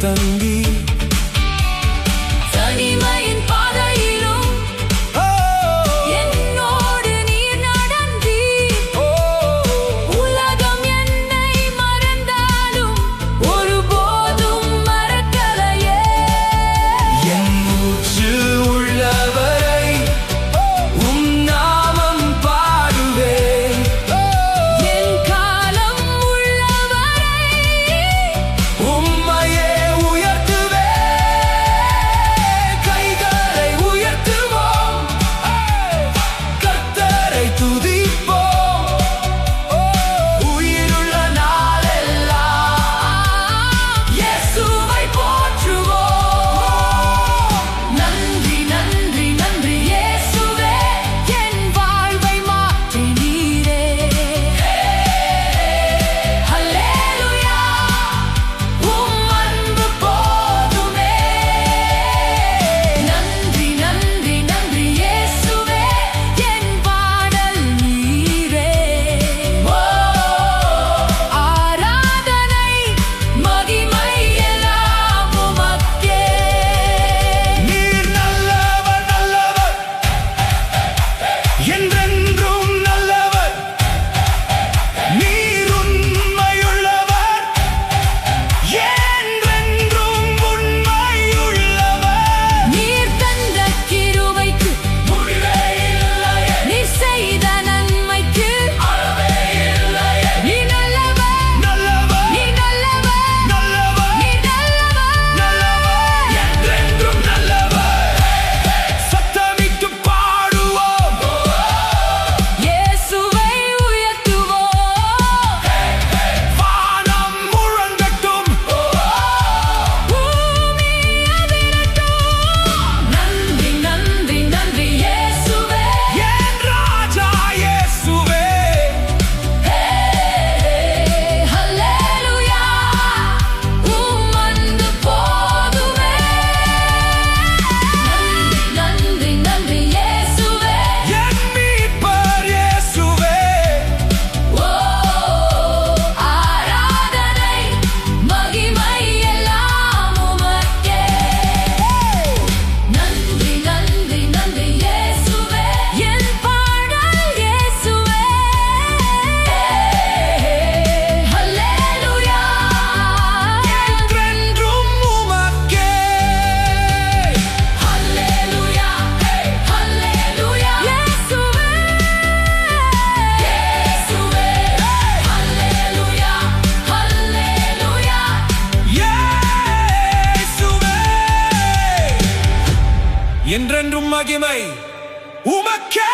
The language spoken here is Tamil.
தங்கி தனிமையின் பாதையிலும் என்னோடு நீர் நடந்தீர். உலகம் என்னை மறந்தாலும் ஒருபோதும் மறக்கலையே. என் மூச்சு உள்ளவரை உம் நாமம் பாடுவேன். என் காலம் உள்ளவரை உம்மையே உயர்த்துவேன். கைகளை உயர்த்துவோம், கர்த்தரை துதிப்போம். உயிருள்ள நாளெல்லாம் இயேசுவை போற்றுவோம். நன்றி நன்றி நன்றி இயேசுவே, என் வாழ்வை மாற்றினீரே. ஹல்லேலூயா, உம் அன்பு போதுமே. நன்றி நன்றி நன்றி இயேசுவே, என் பாடல் நீரே. ஆராதனை மகிமை எல்லாம் உமக்கே. நீர் நல்லவர், நல்லவர், என்றென்றும் நல்லவர். நீர் உண்மையுள்ளவர், என்றென்றும் உண்மையுள்ளவர். நீர் தந்த கிருபைக்கு முடிவே இல்லையே, நீர் செய்த நன்மைக்கு அளவே இல்லையே. நீ நல்லவர், நல்லவர், நீ நல்லவர், நல்லவர், நீ நல்லவர். நல்லவர், என்றென்றும் நல்லவர். சத்தமிட்டு பாடுவோம், இயேசுவை உயர்த்துவோம். வானம் முழங்கட்டும். பூமி அதிரட்டும். நன்றி நன்றி நன்றி இயேசுவே. என் ராஜா இயேசுவே. ஹல்லேலூயா, உம் அன்பு போதுமே. நன்றி நன்றி இயேசுவே. என் மீட்பர் இயேசுவே. ஆராதனை மகிமை எல்லாம் உமக்கே. நன்றி நன்றி நன்றி இயேசுவே, என் பாடல் இயேசுவே. ஹல்லேலூயா, என்றென்றும் உமக்கே. ஹல்லேலூயா, ஹல்லேலூயா இயேசுவே. இயேசுவே, ஹல்லேலூயா, ஹல்லேலூயா. இயேசுவே. என்றென்றும் மகிமை உமக்கே.